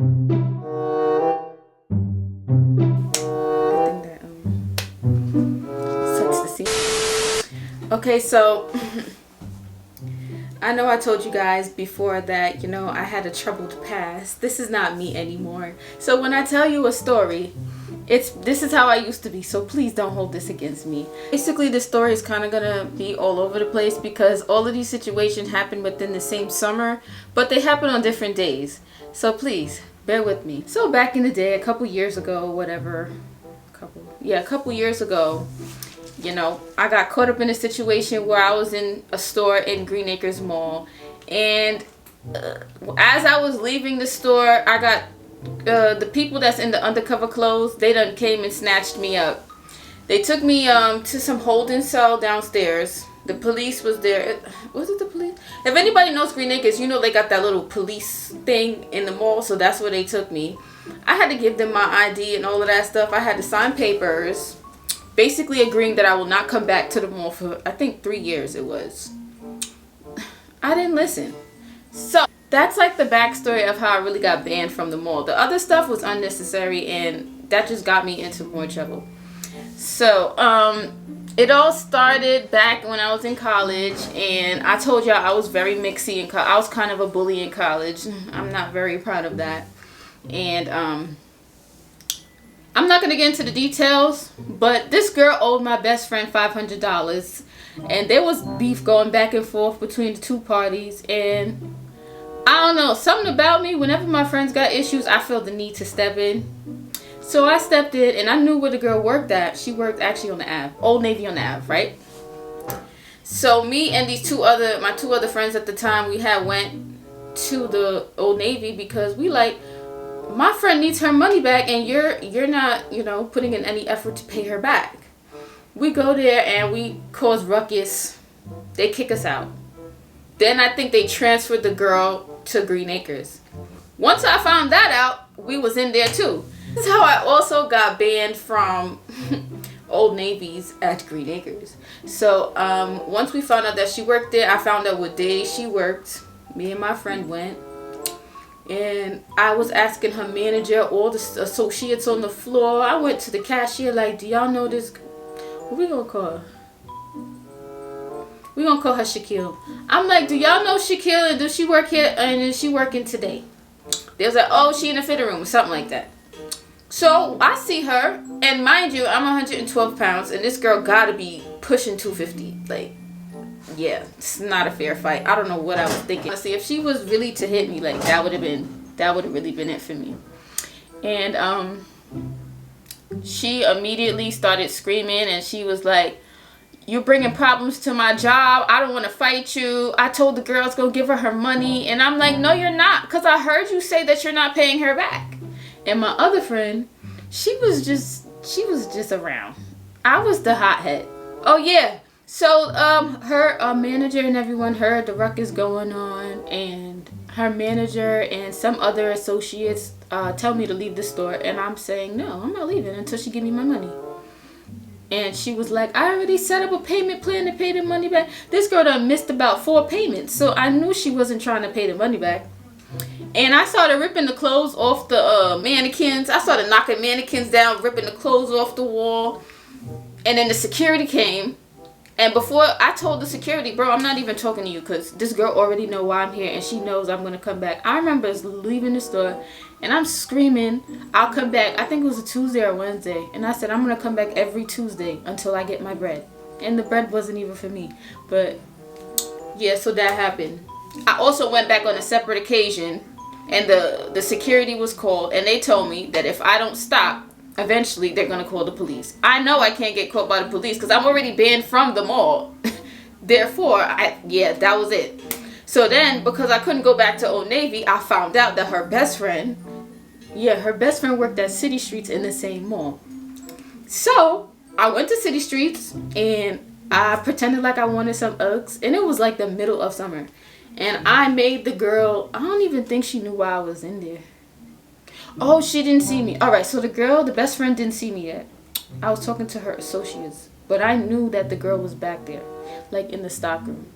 that sets the scene. Okay, so I know I told you guys before that, I had a troubled past. This is not me anymore. So when I tell you a story, this is how I used to be, so please don't hold this against me. Basically, the story is kind of gonna be all over the place because all of these situations happen within the same summer, but they happen on different days. So please bear with me. So back in the day, a couple years ago, whatever, a couple years ago, I got caught up in a situation where I was in a store in Green Acres Mall, and as I was leaving the store, I got the people that's in the undercover clothes. They done came and snatched me up. They took me to some holding cell downstairs. The police was there. Was it the police? If anybody knows Green Acres, they got that little police thing in the mall, so that's where they took me. I had to give them my ID and all of that stuff. I had to sign papers, basically agreeing that I will not come back to the mall for, I think, 3 years it was. I didn't listen. So that's like the backstory of how I really got banned from the mall. The other stuff was unnecessary, and that just got me into more trouble. So it all started back when I was in college, and I told y'all I was very mixy in college. I was kind of a bully in college. I'm not very proud of that. And I'm not going to get into the details, but this girl owed my best friend $500, and there was beef going back and forth between the two parties, and I don't know, something about me, whenever my friends got issues, I felt the need to step in. So I stepped in, and I knew where the girl worked at. She worked actually on the Ave, Old Navy on the Ave, right? So me and my two other friends at the time, we had went to the Old Navy because we my friend needs her money back, and you're not, putting in any effort to pay her back. We go there and we cause ruckus. They kick us out. Then I think they transferred the girl to Green Acres. Once I found that out, we was in there too. This is how I also got banned from Old Navy's at Green Acres. So once we found out that she worked there, I found out what day she worked. Me and my friend went, and I was asking her manager, all the associates on the floor. I went to the cashier like, do y'all know this? What we gonna call her? We gonna call her Shaquille. I'm like, do y'all know Shaquille, and does she work here, and is she working today? They was like, oh, she in the fitting room or something like that. So I see her, and mind you, I'm 112 pounds, and this girl gotta be pushing 250. Like, yeah, it's not a fair fight. I don't know what I was thinking. See, if she was really to hit me, like, that would have really been it for me. And she immediately started screaming, and she was like, you're bringing problems to my job. I don't want to fight you. I told the girls go give her money. And I'm like, no, you're not, because I heard you say that you're not paying her back. And my other friend, she was just around. I was the hothead. Oh yeah. So her manager and everyone heard the ruckus going on, and her manager and some other associates tell me to leave the store, and I'm saying no, I'm not leaving until she give me my money. And she was like, I already set up a payment plan to pay the money back. This girl done missed about 4 payments, so I knew she wasn't trying to pay the money back. And I started ripping the clothes off the mannequins. I started knocking mannequins down, ripping the clothes off the wall. And then the security came. And before I told the security, bro, I'm not even talking to you, because this girl already know why I'm here, and she knows I'm going to come back. I remember leaving the store, and I'm screaming, I'll come back. I think it was a Tuesday or Wednesday. And I said, I'm going to come back every Tuesday until I get my bread. And the bread wasn't even for me. But, yeah, so that happened. I also went back on a separate occasion, and the security was called, and they told me that if I don't stop, eventually they're going to call the police. I know I can't get caught by the police because I'm already banned from the mall. Therefore, that was it. So then, because I couldn't go back to Old Navy, I found out that her best friend worked at City Streets in the same mall. So I went to City Streets, and I pretended like I wanted some Uggs, and it was like the middle of summer. And I made the girl, I don't even think she knew why I was in there. Oh, she didn't see me. All right, so the best friend didn't see me yet. I was talking to her associates, but I knew that the girl was back there, like in the stock room.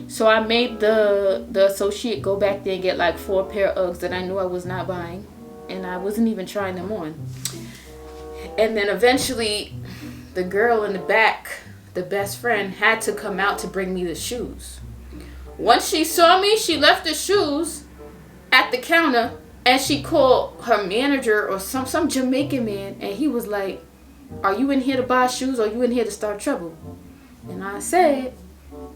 So I made the associate go back there and get like 4 pair of Uggs that I knew I was not buying. and I wasn't even trying them on. And then eventually the girl in the back, the best friend, had to come out to bring me the shoes. Once she saw me, she left the shoes at the counter and she called her manager or some Jamaican man, and he was like, "Are you in here to buy shoes or are you in here to start trouble?" And I said,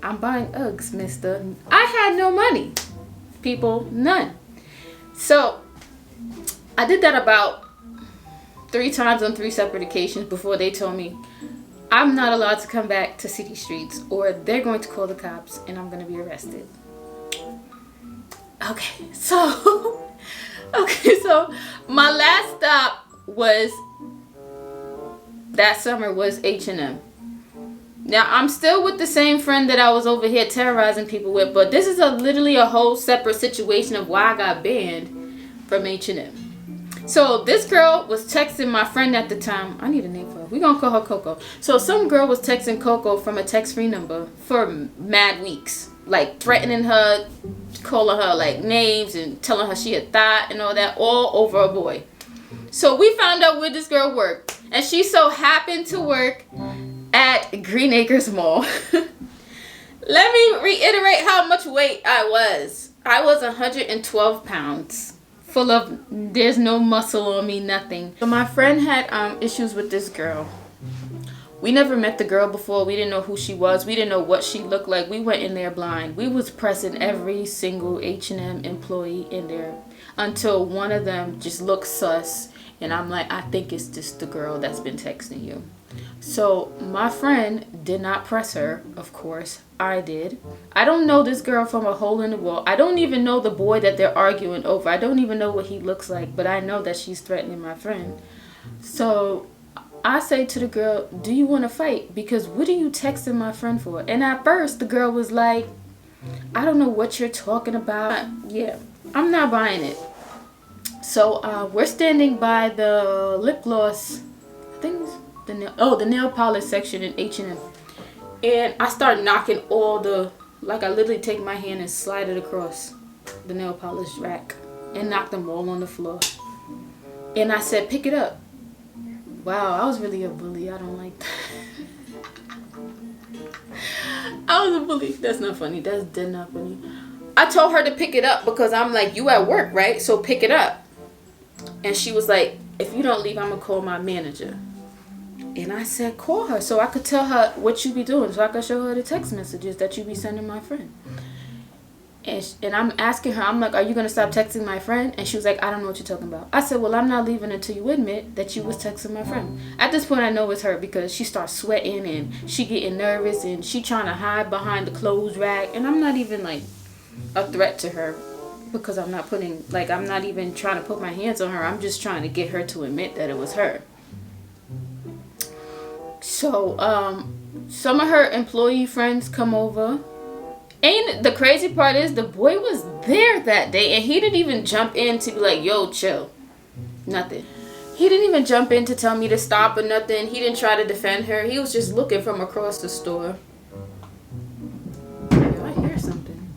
"I'm buying Uggs, mister." I had no money. People, none. So I did that about 3 times on 3 separate occasions before they told me I'm not allowed to come back to city streets or they're going to call the cops and I'm going to be arrested. Okay, so my last stop was that summer was H&M. Now, I'm still with the same friend that I was over here terrorizing people with, but this is literally a whole separate situation of why I got banned from H&M. So this girl was texting my friend at the time. I need a name for her. We're going to call her Coco. So some girl was texting Coco from a text-free number for mad weeks. Like threatening her, calling her like names and telling her she a thought and all that, all over a boy. So we found out where this girl worked. And she so happened to work at Green Acres Mall. Let me reiterate how much weight I was. I was 112 pounds. Full of, there's no muscle on me, nothing. So my friend had issues with this girl. We never met the girl before. We didn't know who she was. We didn't know what she looked like. We went in there blind. We was pressing every single H&M employee in there until one of them just looked sus. And I'm like, I think it's just the girl that's been texting you. So my friend did not press her, of course. I did. I don't know this girl from a hole in the wall. I don't even know the boy that they're arguing over. I don't even know what he looks like, but I know that she's threatening my friend. So I say to the girl, "Do you want to fight? Because what are you texting my friend for?" And at first the girl was like, "I don't know what you're talking about." Yeah, I'm not buying it. So we're standing by the lip gloss, I think it's the nail polish section in H&M. And I start knocking all the, like I literally take my hand and slide it across the nail polish rack and knock them all on the floor. And I said, "Pick it up." Wow, I was really a bully. I don't like that. I was a bully. That's not funny. That's dead not funny. I told her to pick it up because I'm like, "You at work, right? So pick it up." And she was like, "If you don't leave, I'm going to call my manager." And I said, "Call her so I could tell her what you be doing, so I could show her the text messages that you be sending my friend." And I'm asking her, I'm like, "Are you going to stop texting my friend?" And she was like, "I don't know what you're talking about." I said, "Well, I'm not leaving until you admit that you was texting my friend." At this point, I know it's her because she starts sweating and she getting nervous and she trying to hide behind the clothes rack. And I'm not even like a threat to her because I'm not even trying to put my hands on her. I'm just trying to get her to admit that it was her. So some of her employee friends come over. And the crazy part is the boy was there that day and he didn't even jump in to be like, "Yo, chill." Nothing. He didn't even jump in to tell me to stop or nothing. He didn't try to defend her. He was just looking from across the store. Yo, I hear something.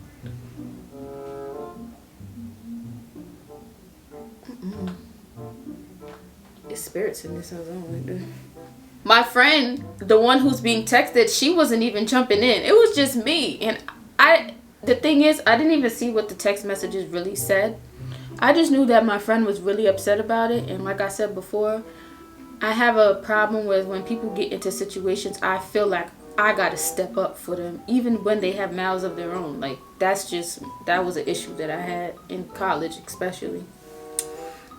There's spirits in this house. I don't like that. My friend, the one who's being texted, she wasn't even jumping in. It was just me. And the thing is, I didn't even see what the text messages really said. I just knew that my friend was really upset about it. And like I said before, I have a problem with when people get into situations, I feel like I got to step up for them, even when they have mouths of their own. Like, that was an issue that I had in college, especially.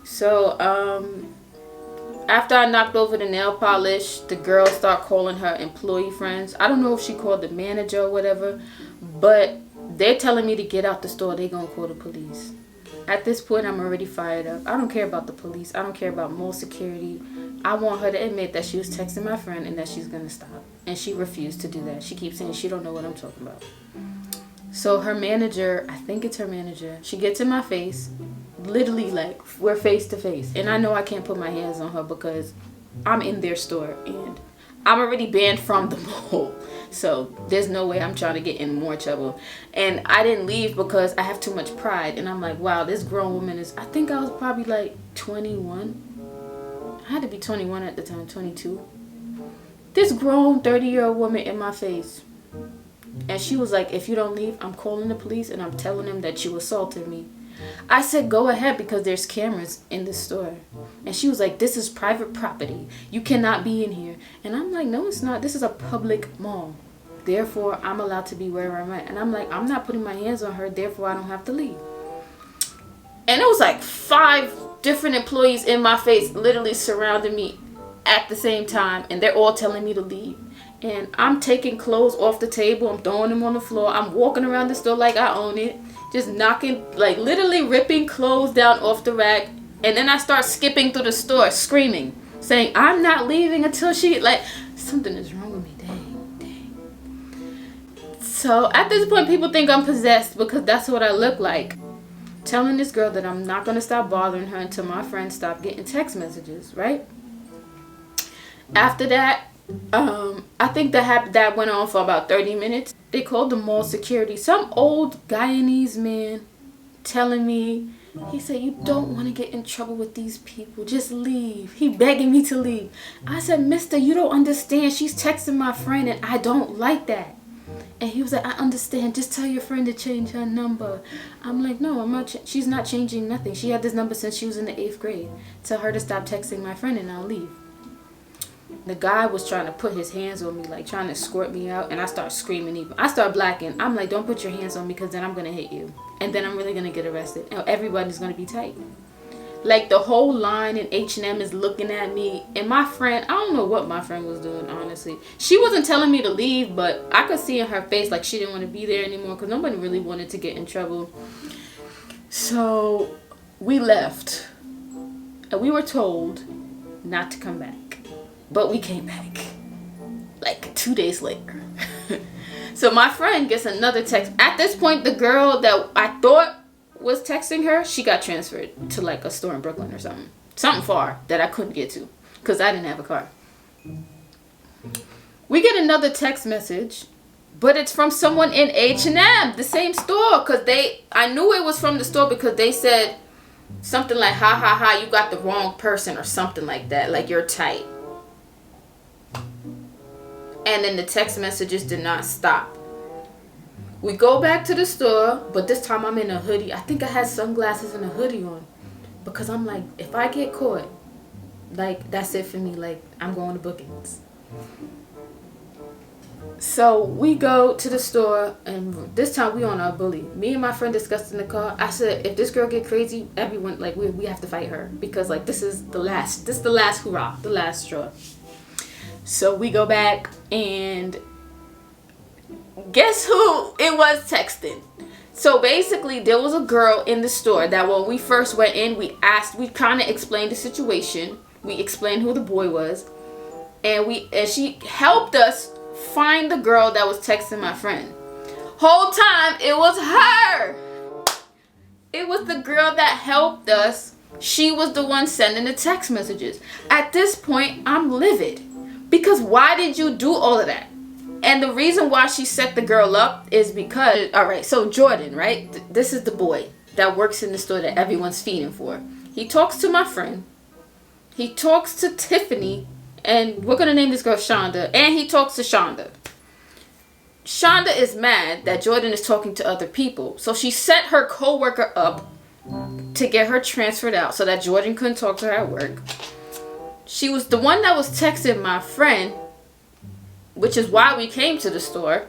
So, after I knocked over the nail polish, the girl started calling her employee friends. I don't know if she called the manager or whatever, but they're telling me to get out the store. They're going to call the police. At this point, I'm already fired up. I don't care about the police. I don't care about more security. I want her to admit that she was texting my friend and that she's going to stop. And she refused to do that. She keeps saying she don't know what I'm talking about. So her manager, I think it's her manager, she gets in my face. Literally, like, we're face to face. And I know I can't put my hands on her because I'm in their store. And I'm already banned from the mall. So there's no way I'm trying to get in more trouble. And I didn't leave because I have too much pride. And I'm like, wow, this grown woman is, I think I was probably like 21. I had to be 21 at the time, 22. This grown 30-year-old woman in my face. And she was like, if you don't leave, I'm calling the police and I'm telling them that you assaulted me. I said, go ahead, because there's cameras in the store. And she was like, this is private property. You cannot be in here. And I'm like, no, it's not. This is a public mall. Therefore, I'm allowed to be wherever I'm at. And I'm like, I'm not putting my hands on her. Therefore, I don't have to leave. And it was like 5 different employees in my face literally surrounding me at the same time. And they're all telling me to leave. And I'm taking clothes off the table. I'm throwing them on the floor. I'm walking around the store like I own it. Just knocking, like literally ripping clothes down off the rack. And then I start skipping through the store screaming, saying, I'm not leaving until she, like, something is wrong with me. Dang. So at this point, people think I'm possessed because that's what I look like. Telling this girl that I'm not going to stop bothering her until my friends stop getting text messages, right? After that, I think that went on for about 30 minutes. They called the mall security. Some old Guyanese man telling me, he said, you don't want to get in trouble with these people. Just leave. He begging me to leave. I said, mister, you don't understand. She's texting my friend and I don't like that. And he was like, I understand. Just tell your friend to change her number. I'm like, no, I'm not. She's not changing nothing. She had this number since she was in the 8th grade. Tell her to stop texting my friend and I'll leave. The guy was trying to put his hands on me, like trying to escort me out, and I start screaming even. I start blacking. I'm like, don't put your hands on me because then I'm going to hit you. And then I'm really going to get arrested. And everybody's going to be tight. Like the whole line in H&M is looking at me. And my friend, I don't know what my friend was doing, honestly. She wasn't telling me to leave, but I could see in her face like she didn't want to be there anymore because nobody really wanted to get in trouble. So we left. And we were told not to come back. But we came back like 2 days later. So my friend gets another text. At this point, the girl that I thought was texting her, she got transferred to like a store in Brooklyn or something. Something far that I couldn't get to because I didn't have a car. We get another text message, but it's from someone in H&M, the same store. Because I knew it was from the store because they said something like, ha ha ha, you got the wrong person or something like that. Like you're tight. And then the text messages did not stop. We go back to the store, but this time I'm in a hoodie. I think I had sunglasses and a hoodie on. Because I'm like, if I get caught, like, that's it for me. Like, I'm going to bookings. So we go to the store, and this time we on our bully. Me and my friend discussed in the car. I said, if this girl get crazy, everyone, like, we have to fight her. Because, like, this is the last hurrah, the last straw. So we go back and guess who it was texting? So basically there was a girl in the store that when we first went in, we kind of explained the situation. We explained who the boy was. And she helped us find the girl that was texting my friend. Whole time it was her. It was the girl that helped us. She was the one sending the text messages. At this point, I'm livid. Because why did you do all of that? And the reason why she set the girl up is because, all right, so Jordan, right? This is the boy that works in the store that everyone's feeding for. He talks to my friend. He talks to Tiffany. And we're going to name this girl Shonda. And he talks to Shonda. Shonda is mad that Jordan is talking to other people. So she set her coworker up to get her transferred out so that Jordan couldn't talk to her at work. She was the one that was texting my friend, which is why we came to the store.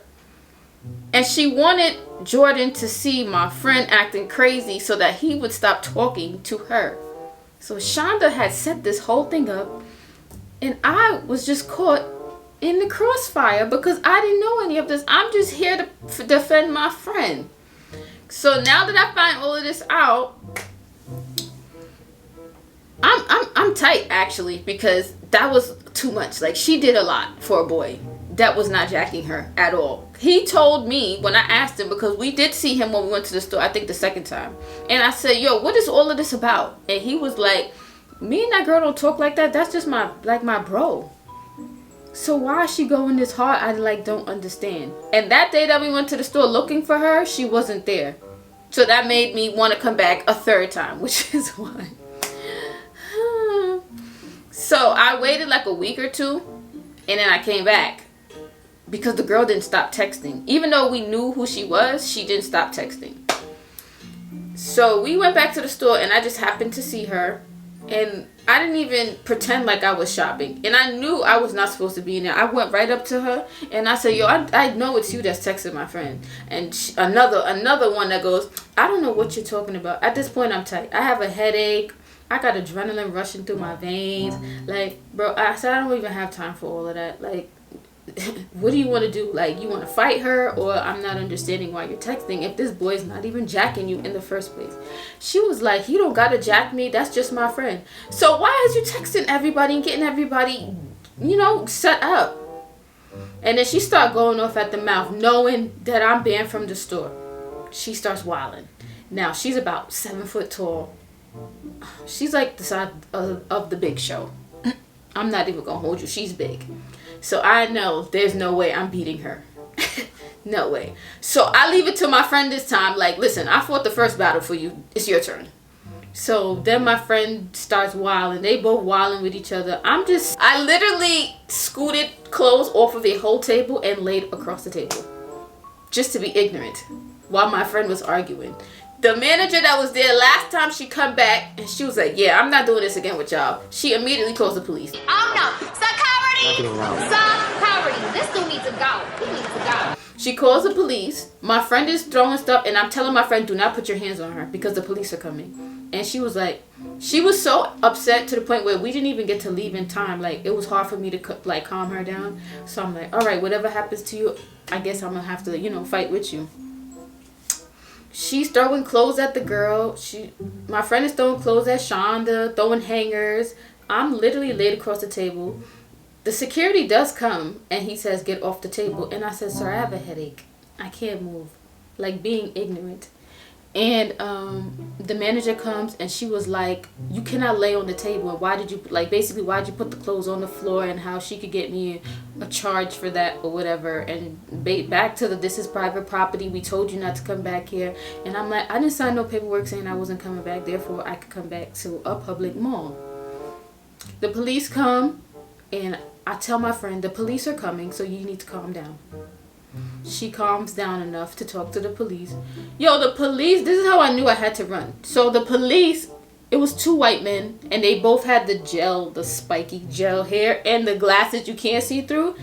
And she wanted Jordan to see my friend acting crazy so that he would stop talking to her. So Shonda had set this whole thing up. And I was just caught in the crossfire because I didn't know any of this. I'm just here to defend my friend. So now that I find all of this out, I'm tight actually because that was too much. Like she did a lot for a boy that was not jacking her at all. He told me when I asked him, because we did see him when we went to the store, I think the second time. And I said, yo, what is all of this about? And he was like, me and that girl don't talk like that. That's just my bro. So why is she going this hard? I like don't understand. And that day that we went to the store looking for her, she wasn't there. So that made me want to come back a third time, which is why. So I waited like a week or two, and then I came back because the girl didn't stop texting. Even though we knew who she was, she didn't stop texting. So we went back to the store, and I just happened to see her, and I didn't even pretend like I was shopping. And I knew I was not supposed to be in there. I went right up to her, and I said, yo, I know it's you that's texting my friend. And another one that goes, I don't know what you're talking about. At this point, I'm tight. I have a headache. I got adrenaline rushing through my veins. Like, bro, I said, I don't even have time for all of that. Like, what do you want to do? Like, you want to fight her? Or I'm not understanding why you're texting if this boy's not even jacking you in the first place. She was like, you don't got to jack me. That's just my friend. So why is you texting everybody and getting everybody, you know, set up? And then she started going off at the mouth, knowing that I'm banned from the store. She starts wilding. Now, she's about 7 foot tall. She's like the size of the Big Show. I'm not even gonna hold you. She's big. So I know there's no way I'm beating her. No way. So I leave it to my friend this time. Like, listen, I fought the first battle for you. It's your turn. So then my friend starts wilding. They both wilding with each other. I literally scooted clothes off of a whole table and laid across the table. Just to be ignorant. While my friend was arguing. The manager that was there last time, she come back and she was like, yeah, I'm not doing this again with y'all. She immediately calls the police. Oh no, security! Security! This dude needs to go. He needs to go. She calls the police. My friend is throwing stuff and I'm telling my friend, do not put your hands on her because the police are coming. And she was like, she was so upset to the point where we didn't even get to leave in time. Like, it was hard for me to like calm her down. So I'm like, all right, whatever happens to you, I guess I'm gonna have to, you know, fight with you. She's throwing clothes at the girl. My friend is throwing clothes at Shonda, throwing hangers. I'm literally laid across the table. The security does come and he says, get off the table. And I said, sir, I have a headache. I can't move. Like, being ignorant. And the manager comes and she was like, you cannot lay on the table. And why did you, like, basically, why did you put the clothes on the floor, and how she could get me a charge for that or whatever. And back to the, this is private property. We told you not to come back here. And I'm like, I didn't sign no paperwork saying I wasn't coming back. Therefore, I could come back to a public mall. The police come and I tell my friend, the police are coming, so you need to calm down. She calms down enough to talk to the police. Yo, the police, this is how I knew I had to run. So the police, it was 2 white men, and they both had the spiky gel hair and the glasses you can't see through.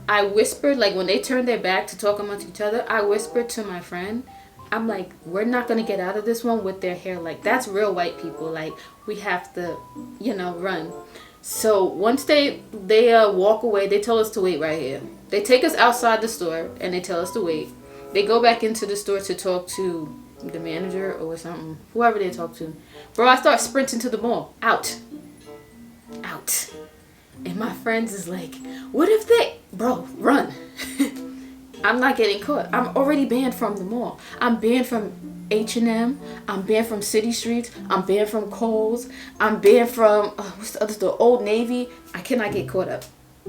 I whispered, like when they turned their back to talk amongst each other, I whispered to my friend, I'm like, we're not going to get out of this one with their hair. Like, that's real white people. Like, we have to, you know, run. So once they walk away, they tell us to wait right here. They take us outside the store and they tell us to wait. They go back into the store to talk to the manager or something, whoever they talk to. Bro, I start sprinting to the mall. Out. And my friends is like, what if they... Bro, run. I'm not getting caught. I'm already banned from the mall. I'm banned from H&M. I'm banned from City Streets. I'm banned from Kohl's. I'm banned from, what's the other store? Old Navy. I cannot get caught up.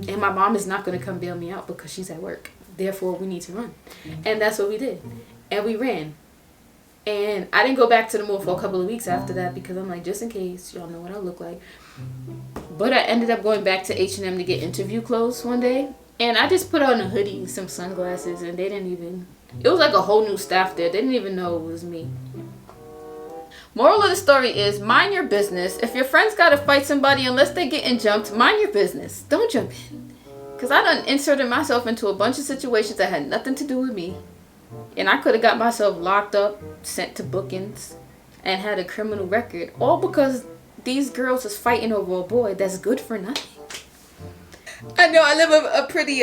And my mom is not going to come bail me out because she's at work. Therefore, we need to run. And that's what we did. And we ran. And I didn't go back to the mall for a couple of weeks after that because I'm like, just in case, y'all know what I look like. But I ended up going back to H&M to get interview clothes one day. And I just put on a hoodie and some sunglasses, and they didn't even... It was like a whole new staff there. They didn't even know it was me. Moral of the story is, mind your business. If your friends got to fight somebody, unless they're getting jumped, mind your business. Don't jump in. Because I done inserted myself into a bunch of situations that had nothing to do with me. And I could have got myself locked up, sent to bookings, and had a criminal record. All because these girls was fighting over a boy that's good for nothing. I know I live a pretty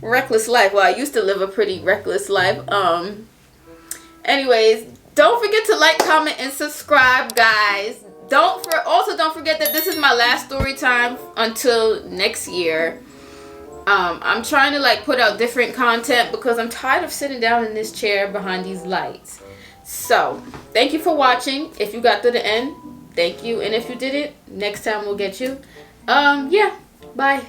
reckless life. Well, I used to live a pretty reckless life. Anyways, don't forget to like, comment, and subscribe, guys. Also don't forget that this is my last story time until next year. I'm trying to like put out different content because I'm tired of sitting down in this chair behind these lights. So thank you for watching. If you got to the end, thank you. And if you didn't, next time we'll get you. Yeah. Bye.